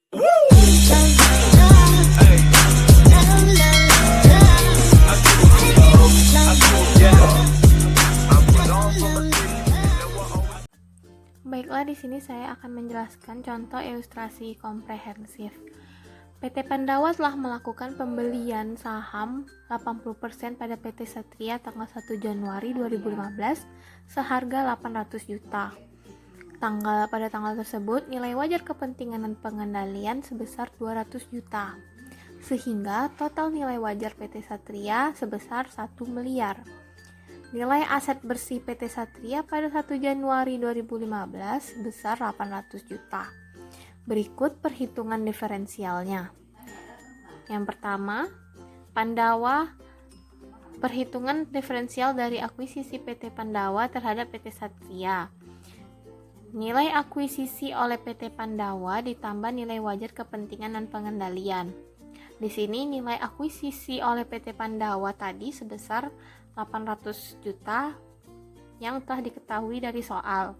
Baiklah, di sini saya akan menjelaskan contoh ilustrasi komprehensif. PT Pandawa telah melakukan pembelian saham 80% pada PT Satria tanggal 1 Januari 2015 seharga 800 juta. Pada tanggal tersebut, nilai wajar kepentingan dan pengendalian sebesar 200 juta. Sehingga total nilai wajar PT Satria sebesar 1 miliar. Nilai aset bersih PT Satria pada 1 Januari 2015 sebesar 800 juta. Berikut perhitungan diferensialnya. Yang pertama, Pandawa, perhitungan diferensial dari akuisisi PT Pandawa terhadap PT Satria. Nilai akuisisi oleh PT Pandawa ditambah nilai wajar kepentingan dan pengendalian. Di sini nilai akuisisi oleh PT Pandawa tadi sebesar 800 juta yang telah diketahui dari soal,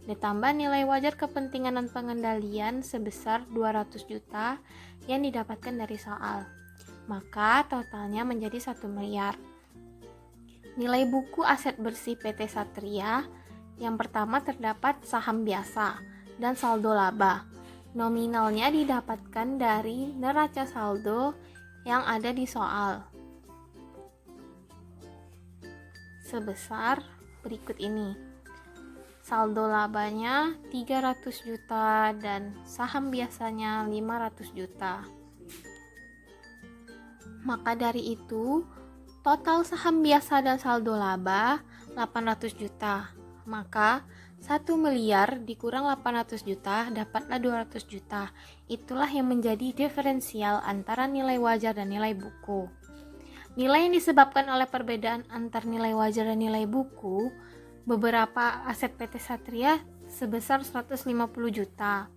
ditambah nilai wajar kepentingan dan pengendalian sebesar 200 juta yang didapatkan dari soal, maka totalnya menjadi 1 miliar. Nilai buku aset bersih PT Satria, yang pertama terdapat saham biasa dan saldo laba. Nominalnya didapatkan dari neraca saldo yang ada di soal, sebesar berikut ini. Saldo labanya 300 juta dan saham biasanya 500 juta. Maka dari itu, total saham biasa dan saldo laba 800 juta. Maka 1 miliar dikurang 800 juta dapatlah 200 juta. Itulah yang menjadi diferensial antara nilai wajar dan nilai buku. Nilai yang disebabkan oleh perbedaan antar nilai wajar dan nilai buku beberapa aset PT Satria sebesar 150 juta,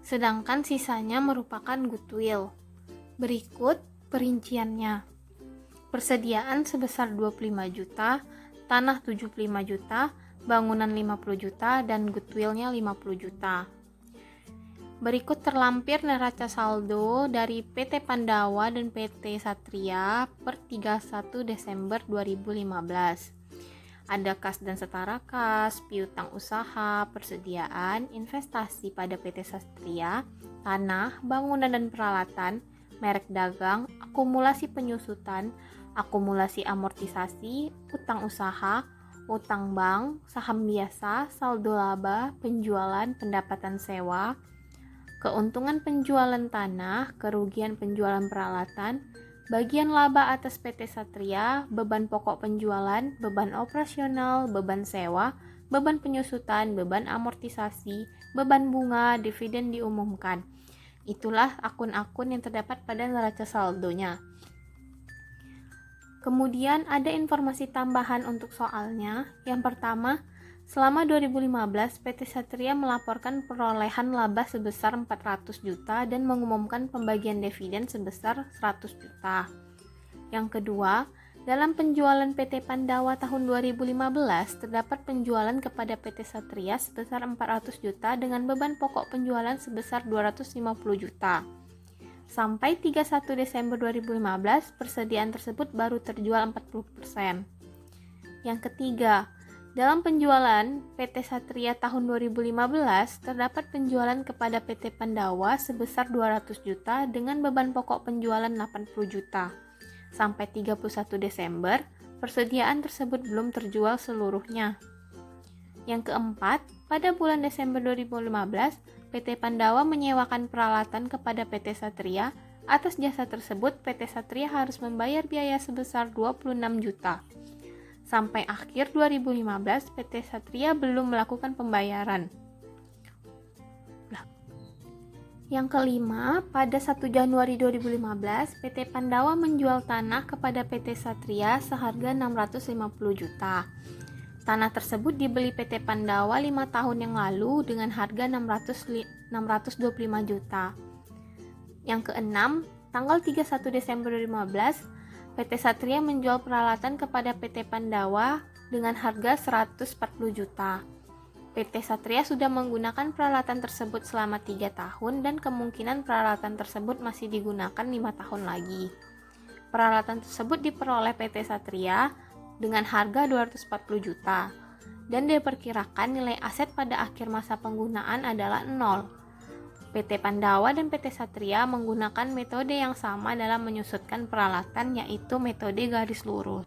sedangkan sisanya merupakan goodwill. Berikut perinciannya. Persediaan sebesar 25 juta, tanah 75 juta, bangunan 50 juta, dan goodwillnya 50 juta. Berikut terlampir neraca saldo dari PT Pandawa dan PT Satria per 31 Desember 2015. Ada kas dan setara kas, piutang usaha, persediaan, investasi pada PT Satria, tanah, bangunan dan peralatan, merek dagang, akumulasi penyusutan, akumulasi amortisasi, utang usaha, utang bank, saham biasa, saldo laba, penjualan, pendapatan sewa, keuntungan penjualan tanah, kerugian penjualan peralatan, bagian laba atas PT Satria, beban pokok penjualan, beban operasional, beban sewa, beban penyusutan, beban amortisasi, beban bunga, dividen diumumkan. Itulah akun-akun yang terdapat pada neraca saldonya. Kemudian ada informasi tambahan untuk soalnya. Yang pertama, selama 2015, PT Satria melaporkan perolehan laba sebesar 400 juta dan mengumumkan pembagian dividen sebesar 100 juta. Yang kedua, dalam penjualan PT Pandawa tahun 2015, terdapat penjualan kepada PT Satria sebesar 400 juta dengan beban pokok penjualan sebesar 250 juta. Sampai 31 Desember 2015, persediaan tersebut baru terjual 40%. Yang ketiga, dalam penjualan PT Satria tahun 2015, terdapat penjualan kepada PT Pandawa sebesar 200 juta dengan beban pokok penjualan 80 juta. Sampai 31 Desember, persediaan tersebut belum terjual seluruhnya. Yang keempat, pada bulan Desember 2015, PT Pandawa menyewakan peralatan kepada PT Satria. Atas jasa tersebut, PT Satria harus membayar biaya sebesar 26 juta. Sampai akhir 2015, PT Satria belum melakukan pembayaran. Yang kelima, pada 1 Januari 2015, PT Pandawa menjual tanah kepada PT Satria seharga 650 juta. Tanah tersebut dibeli PT Pandawa 5 tahun yang lalu dengan harga 625 juta. Yang keenam, tanggal 31 Desember 2015, PT Satria menjual peralatan kepada PT Pandawa dengan harga 140 juta. PT Satria sudah menggunakan peralatan tersebut selama 3 tahun dan kemungkinan peralatan tersebut masih digunakan 5 tahun lagi. Peralatan tersebut diperoleh PT Satria dengan harga 240 juta dan diperkirakan nilai aset pada akhir masa penggunaan adalah 0. PT Pandawa dan PT Satria menggunakan metode yang sama dalam menyusutkan peralatan, yaitu metode garis lurus.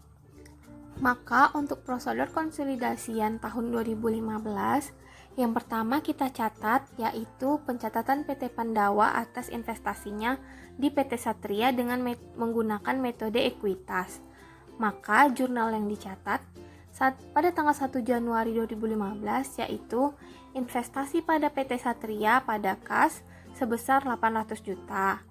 Maka untuk prosedur konsolidasian tahun 2015, yang pertama kita catat yaitu pencatatan PT Pandawa atas investasinya di PT Satria dengan menggunakan metode ekuitas. Maka jurnal yang dicatat pada tanggal 1 Januari 2015 yaitu investasi pada PT Satria pada kas sebesar 800 juta.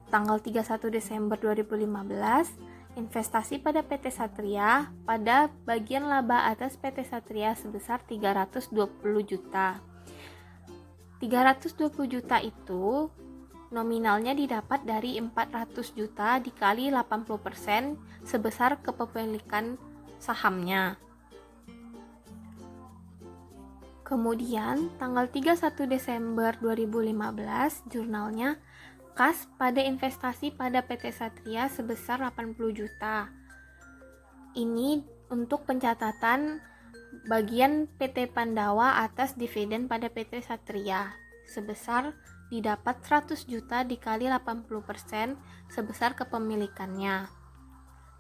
Tanggal 31 Desember 2015, investasi pada PT Satria pada bagian laba atas PT Satria sebesar 320 juta. 320 juta itu nominalnya didapat dari 400 juta dikali 80% sebesar kepemilikan sahamnya. Kemudian, tanggal 31 Desember 2015, jurnalnya kas pada investasi pada PT Satria sebesar 80 juta. Ini untuk pencatatan bagian PT Pandawa atas dividen pada PT Satria sebesar didapat 100 juta dikali 80% sebesar kepemilikannya.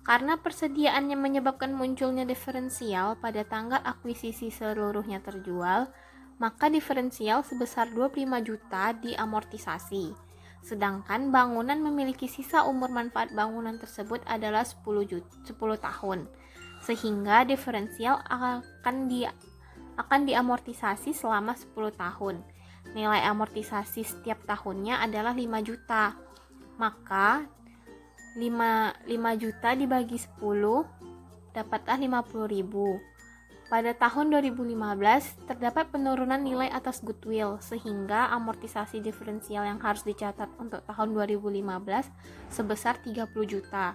Karena persediaannya menyebabkan munculnya diferensial pada tanggal akuisisi seluruhnya terjual, maka diferensial sebesar 25 juta diamortisasi. Sedangkan bangunan memiliki sisa umur manfaat bangunan tersebut adalah 10 tahun. Sehingga diferensial akan diamortisasi selama 10 tahun. Nilai amortisasi setiap tahunnya adalah 5 juta. Maka 5 juta dibagi 10 dapatlah 50.000. Pada tahun 2015 terdapat penurunan nilai atas goodwill sehingga amortisasi diferensial yang harus dicatat untuk tahun 2015 sebesar 30 juta.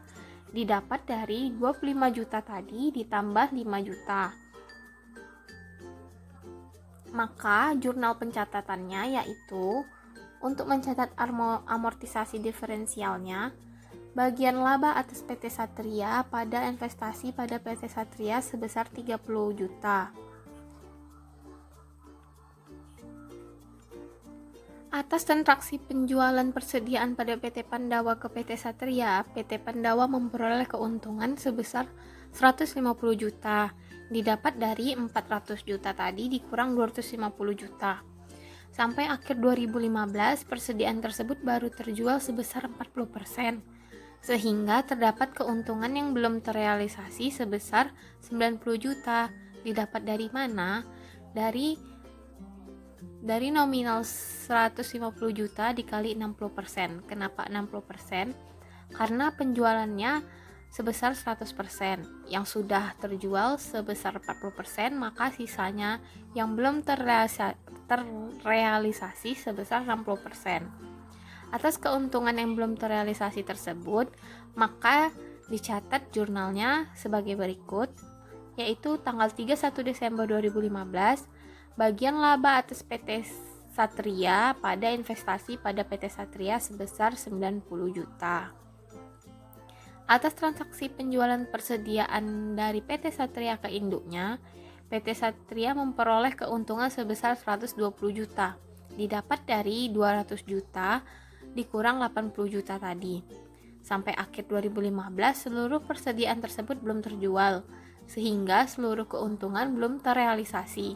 Didapat dari 25 juta tadi ditambah 5 juta. Maka jurnal pencatatannya yaitu untuk mencatat amortisasi diferensialnya, bagian laba atas PT Satria pada investasi pada PT Satria sebesar 30 juta. Atas transaksi penjualan persediaan pada PT Pandawa ke PT Satria, PT Pandawa memperoleh keuntungan sebesar 150 juta, didapat dari 400 juta tadi dikurang 250 juta. Sampai akhir 2015, persediaan tersebut baru terjual sebesar 40%. Sehingga terdapat keuntungan yang belum terrealisasi sebesar 90 juta. Didapat dari mana? Dari nominal 150 juta dikali 60%. Kenapa 60%? Karena penjualannya sebesar 100%. Yang sudah terjual sebesar 40%, maka sisanya yang belum terrealisasi sebesar 60%. Atas keuntungan yang belum terrealisasi tersebut, maka dicatat jurnalnya sebagai berikut, yaitu tanggal 31 Desember 2015, bagian laba atas PT Satria pada investasi pada PT Satria sebesar 90 juta. Atas transaksi penjualan persediaan dari PT Satria ke induknya, PT Satria memperoleh keuntungan sebesar 120 juta, didapat dari 200 juta dikurang 80 juta tadi. Sampai akhir 2015 seluruh persediaan tersebut belum terjual, sehingga seluruh keuntungan belum terrealisasi.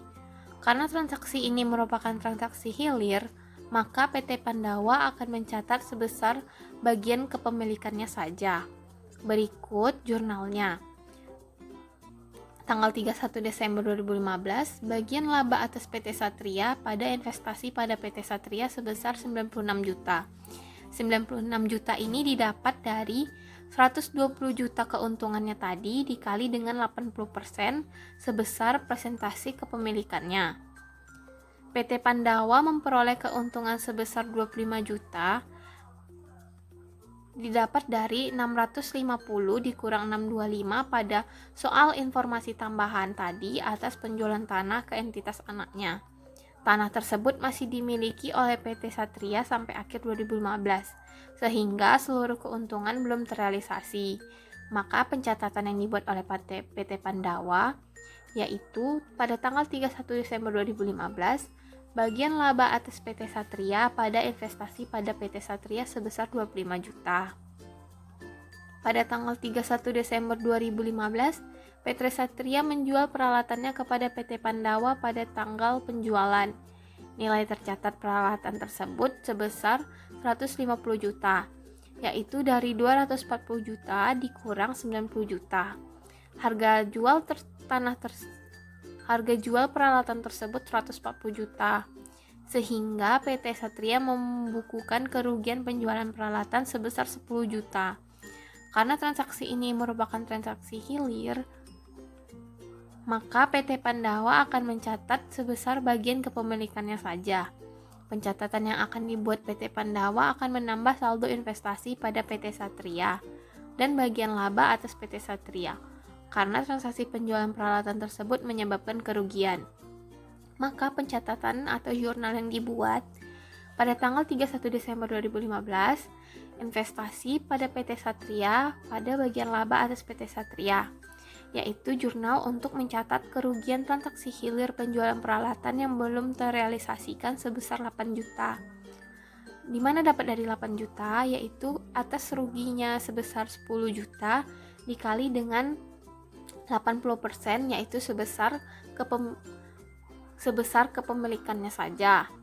Karena transaksi ini merupakan transaksi hilir, maka PT Pandawa akan mencatat sebesar bagian kepemilikannya saja. Berikut jurnalnya. Tanggal 31 Desember 2015, bagian laba atas PT Satria pada investasi pada PT Satria sebesar 96 juta. 96 juta ini didapat dari 120 juta keuntungannya tadi dikali dengan 80% sebesar presentasi kepemilikannya. PT Pandawa memperoleh keuntungan sebesar 25 juta didapat dari 650 dikurang 625 pada soal informasi tambahan tadi atas penjualan tanah ke entitas anaknya. Tanah tersebut masih dimiliki oleh PT Satria sampai akhir 2015, sehingga seluruh keuntungan belum terrealisasi. Maka pencatatan yang dibuat oleh PT Pandawa yaitu pada tanggal 31 Desember 2015, bagian laba atas PT Satria pada investasi pada PT Satria sebesar 25 juta. Pada tanggal 31 Desember 2015, PT Satria menjual peralatannya kepada PT Pandawa pada tanggal penjualan. Nilai tercatat peralatan tersebut sebesar 150 juta, yaitu dari 240 juta dikurang 90 juta. Harga jual peralatan tersebut 140 juta, sehingga PT Satria membukukan kerugian penjualan peralatan sebesar 10 juta. Karena transaksi ini merupakan transaksi hilir, maka PT Pandawa akan mencatat sebesar bagian kepemilikannya saja. Pencatatan yang akan dibuat PT Pandawa akan menambah saldo investasi pada PT Satria dan bagian laba atas PT Satria, karena transaksi penjualan peralatan tersebut menyebabkan kerugian. Maka pencatatan atau jurnal yang dibuat pada tanggal 31 Desember 2015, investasi pada PT Satria pada bagian laba atas PT Satria, yaitu jurnal untuk mencatat kerugian transaksi hilir penjualan peralatan yang belum terrealisasikan sebesar 8 juta. Di mana dapat dari 8 juta, yaitu atas ruginya sebesar 10 juta dikali dengan 80%, yaitu sebesar kepemilikannya saja.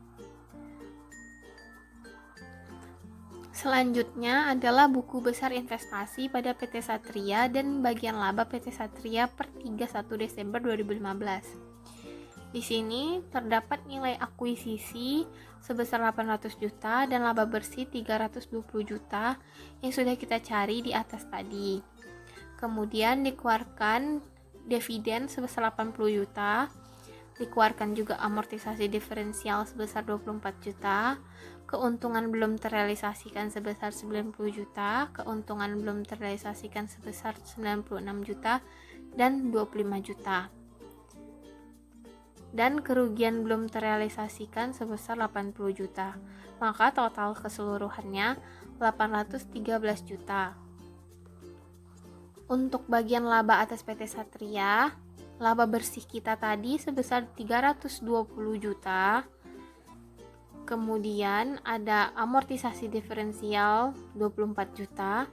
Selanjutnya adalah buku besar investasi pada PT Satria dan bagian laba PT Satria per 31 Desember 2015. Di sini terdapat nilai akuisisi sebesar 800 juta dan laba bersih 320 juta yang sudah kita cari di atas tadi. Kemudian dikeluarkan dividen sebesar 80 juta, dikeluarkan juga amortisasi diferensial sebesar 24 juta, keuntungan belum terrealisasikan sebesar 90 juta, keuntungan belum terrealisasikan sebesar 96 juta, dan 25 juta. Dan kerugian belum terrealisasikan sebesar 80 juta. Maka total keseluruhannya 813 juta. Untuk bagian laba atas PT Satria, laba bersih kita tadi sebesar 320 juta. Kemudian ada amortisasi diferensial 24 juta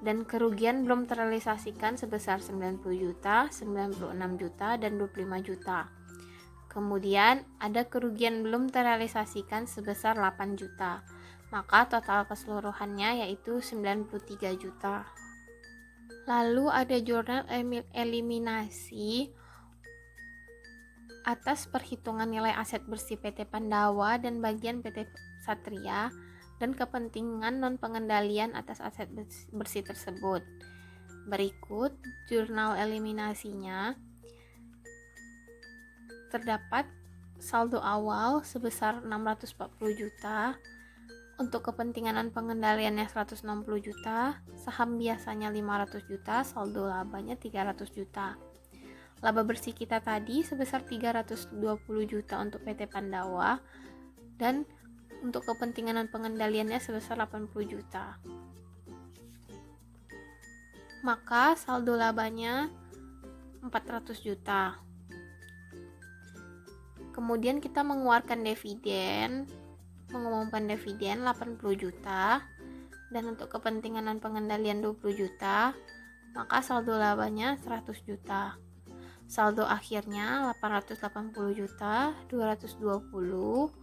dan kerugian belum terrealisasikan sebesar 90 juta, 96 juta, dan 25 juta. Kemudian ada kerugian belum terrealisasikan sebesar 8 juta. Maka total keseluruhannya yaitu 93 juta. Lalu ada jurnal eliminasi atas perhitungan nilai aset bersih PT Pandawa dan bagian PT Satria dan kepentingan non-pengendalian atas aset bersih tersebut. Berikut jurnal eliminasinya. Terdapat saldo awal sebesar 640 juta, untuk kepentingan non-pengendaliannya 160 juta, saham biasanya 500 juta, saldo labanya 300 juta. Laba bersih kita tadi sebesar 320 juta untuk PT Pandawa dan untuk kepentingan non pengendaliannya sebesar 80 juta. Maka saldo labanya 400 juta. Kemudian kita mengeluarkan dividen, mengumumkan dividen 80 juta dan untuk kepentingan non pengendalian 20 juta, maka saldo labanya 100 juta. Saldo akhirnya 880 juta, 220,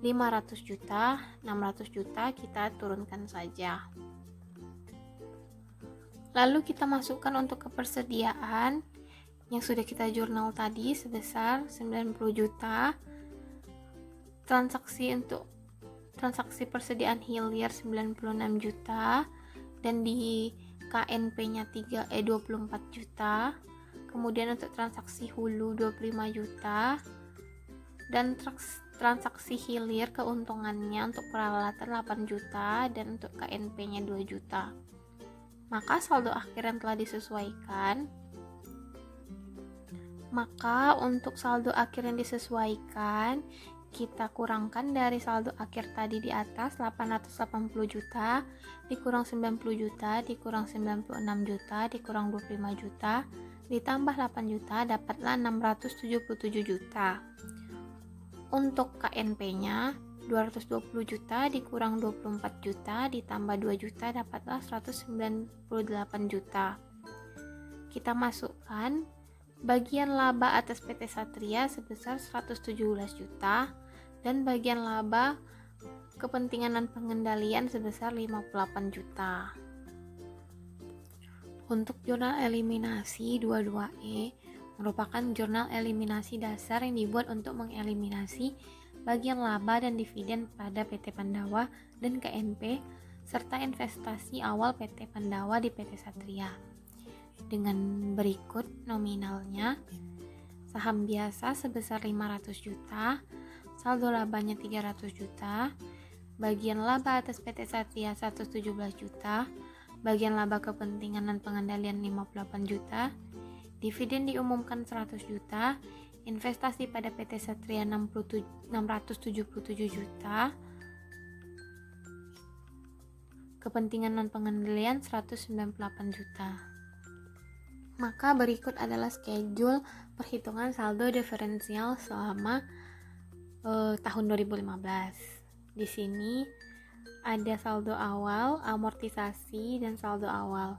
500 juta, 600 juta kita turunkan saja. Lalu kita masukkan untuk kepersediaan yang sudah kita jurnal tadi sebesar 90 juta. Transaksi persediaan hilir 96 juta dan di KNP-nya 24 juta. Kemudian untuk transaksi hulu 25 juta dan transaksi hilir keuntungannya untuk peralatan 8 juta dan untuk KNP-nya 2 juta. Maka saldo akhir yang telah disesuaikan, maka untuk saldo akhir yang disesuaikan kita kurangkan dari saldo akhir tadi di atas 880 juta dikurang 90 juta dikurang 96 juta dikurang 25 juta ditambah 8 juta dapatlah 677 juta. Untuk KNP-nya 220 juta dikurang 24 juta ditambah 2 juta dapatlah 198 juta. Kita masukkan bagian laba atas PT Satria sebesar 117 juta dan bagian laba kepentingan dan pengendalian sebesar 58 juta. Untuk jurnal eliminasi 22E merupakan jurnal eliminasi dasar yang dibuat untuk mengeliminasi bagian laba dan dividen pada PT Pandawa dan KNP serta investasi awal PT Pandawa di PT Satria. Dengan berikut nominalnya: saham biasa sebesar 500 juta, saldo labanya 300 juta, bagian laba atas PT Satria 117 juta, bagian laba kepentingan dan pengendalian 58 juta, dividen diumumkan 100 juta, investasi pada PT Satria 677 juta, kepentingan dan pengendalian 198 juta. Maka berikut adalah schedule perhitungan saldo diferensial selama tahun 2015. Di sini ada saldo awal, amortisasi, dan saldo awal.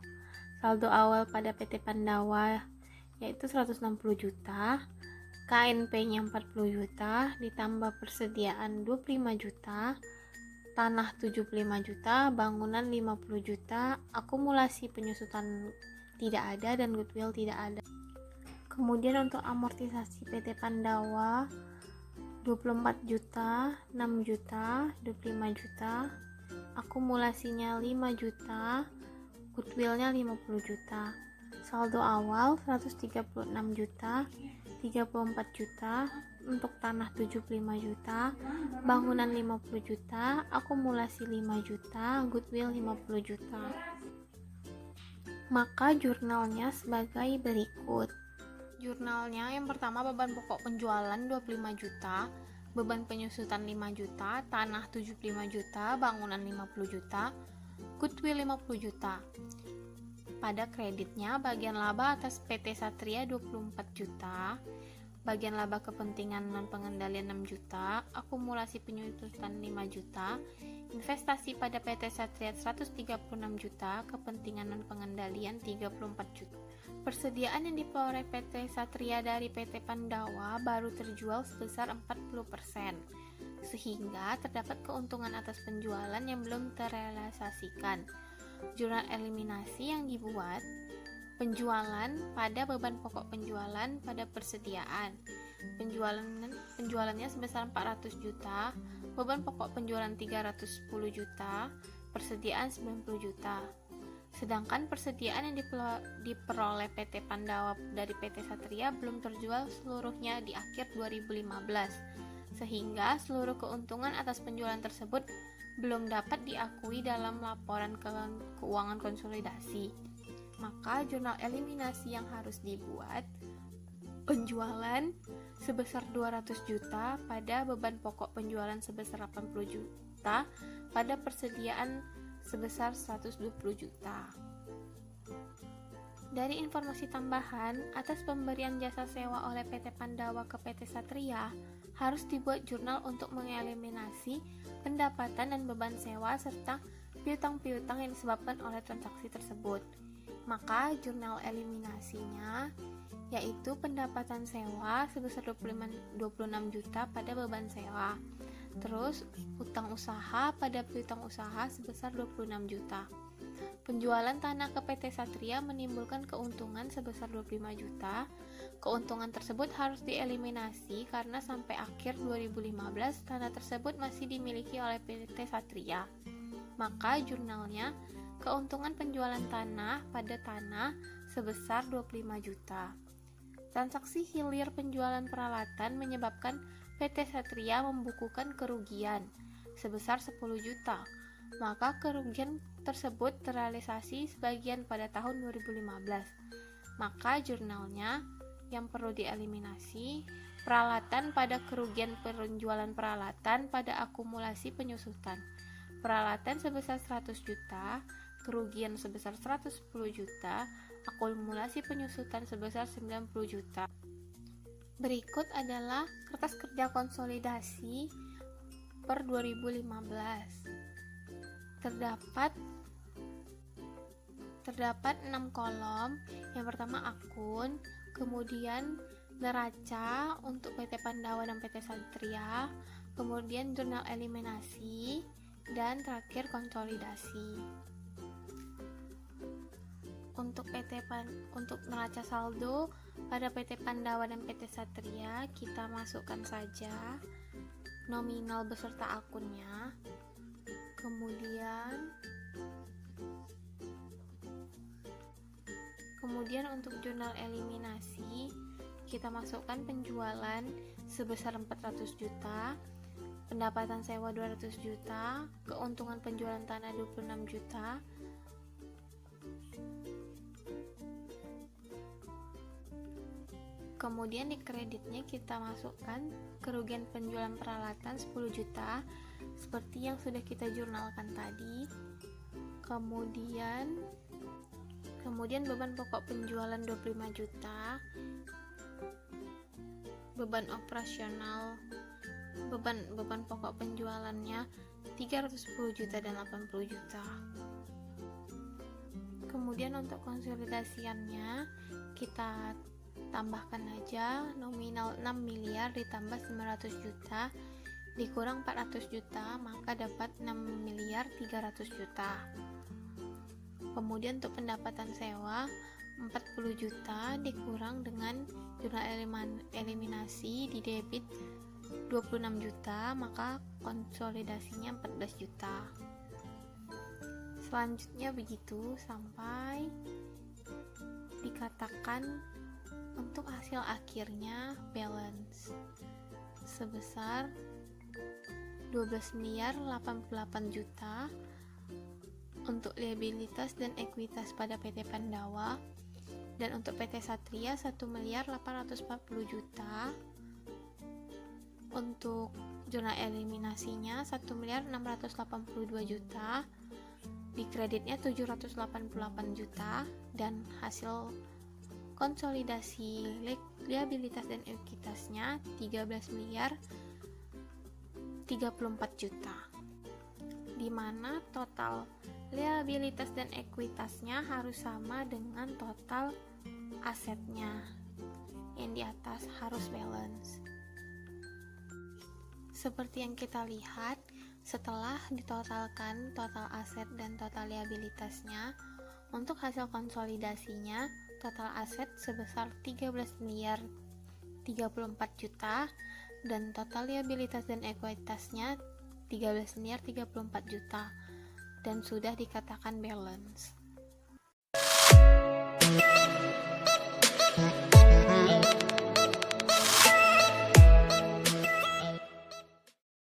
Saldo awal pada PT Pandawa yaitu 160 juta, KNP-nya 40 juta, ditambah persediaan 25 juta, tanah 75 juta, bangunan 50 juta, akumulasi penyusutan tidak ada dan goodwill tidak ada. Kemudian untuk amortisasi PT Pandawa 24 juta, 6 juta, 25 juta, akumulasinya 5 juta, goodwillnya 50 juta. Saldo awal 136 juta, 34 juta, untuk tanah 75 juta, bangunan 50 juta, akumulasi 5 juta, goodwill 50 juta. Maka jurnalnya sebagai berikut. Jurnalnya yang pertama beban pokok penjualan 25 juta, beban penyusutan 5 juta, tanah 75 juta, bangunan 50 juta, goodwill 50 juta. Pada kreditnya bagian laba atas PT Satria 24 juta, bagian laba kepentingan dan pengendalian 6 juta, akumulasi penyusutan 5 juta, investasi pada PT Satria 136 juta, kepentingan dan pengendalian 34 juta. Persediaan yang diperoleh PT Satria dari PT Pandawa baru terjual sebesar 40%, sehingga terdapat keuntungan atas penjualan yang belum terrealisasikan. Jurnal eliminasi yang dibuat: penjualan pada beban pokok penjualan pada persediaan. Penjualannya sebesar 400 juta, beban pokok penjualan 310 juta, persediaan 90 juta. Sedangkan persediaan yang diperoleh PT Pandawa dari PT Satria belum terjual seluruhnya di akhir 2015, sehingga seluruh keuntungan atas penjualan tersebut belum dapat diakui dalam laporan keuangan konsolidasi. Maka jurnal eliminasi yang harus dibuat: penjualan sebesar 200 juta pada beban pokok penjualan sebesar 80 juta pada persediaan sebesar 120 juta. Dari informasi tambahan, atas pemberian jasa sewa oleh PT Pandawa ke PT Satria, harus dibuat jurnal untuk mengeliminasi pendapatan dan beban sewa serta piutang-piutang yang disebabkan oleh transaksi tersebut. Maka jurnal eliminasinya yaitu pendapatan sewa sebesar 26 juta pada beban sewa. Terus utang usaha pada piutang usaha sebesar 26 juta. Penjualan tanah ke PT Satria menimbulkan keuntungan sebesar 25 juta. Keuntungan tersebut harus dieliminasi karena sampai akhir 2015 tanah tersebut masih dimiliki oleh PT Satria. Maka jurnalnya keuntungan penjualan tanah pada tanah sebesar 25 juta. Transaksi hilir penjualan peralatan menyebabkan PT Satria membukukan kerugian sebesar 10 juta, maka kerugian tersebut terrealisasi sebagian pada tahun 2015. Maka jurnalnya yang perlu dieliminasi peralatan pada kerugian penjualan peralatan pada akumulasi penyusutan. Peralatan sebesar 100 juta, kerugian sebesar 110 juta, akumulasi penyusutan sebesar 90 juta. Berikut adalah kertas kerja konsolidasi per 2015. Terdapat 6 kolom. Yang pertama akun, kemudian neraca untuk PT Pandawa dan PT Satria, kemudian jurnal eliminasi, dan terakhir konsolidasi. Untuk neraca saldo pada PT Pandawa dan PT Satria, kita masukkan saja nominal beserta akunnya. Kemudian untuk jurnal eliminasi, kita masukkan penjualan sebesar 400 juta, pendapatan sewa 200 juta, keuntungan penjualan tanah 26 juta, kemudian di kreditnya kita masukkan kerugian penjualan peralatan 10 juta seperti yang sudah kita jurnalkan tadi. Kemudian beban pokok penjualan 25 juta, beban operasional, beban pokok penjualannya 310 juta dan 80 juta. Kemudian untuk konsolidasiannya kita tambahkan aja nominal 6 miliar ditambah 900 juta dikurang 400 juta, maka dapat 6 miliar 300 juta. Kemudian untuk pendapatan sewa 40 juta dikurang dengan jurnal eliminasi di debit 26 juta, maka konsolidasinya 14 juta. Selanjutnya begitu sampai dikatakan untuk hasil akhirnya balance sebesar 12 miliar 88 juta untuk liabilitas dan ekuitas pada PT Pandawa, dan untuk PT Satria 1 miliar 840 juta. Untuk jurnal eliminasinya 1 miliar 682 juta, di kreditnya 788 juta, dan hasil konsolidasi liabilitas dan ekuitasnya 13 miliar 34 juta, di mana total liabilitas dan ekuitasnya harus sama dengan total asetnya, yang di atas harus balance. Seperti yang kita lihat, setelah ditotalkan total aset dan total liabilitasnya, untuk hasil konsolidasinya total aset sebesar 13 miliar 34 juta dan total liabilitas dan ekuitasnya 13 miliar 34 juta, dan sudah dikatakan balance.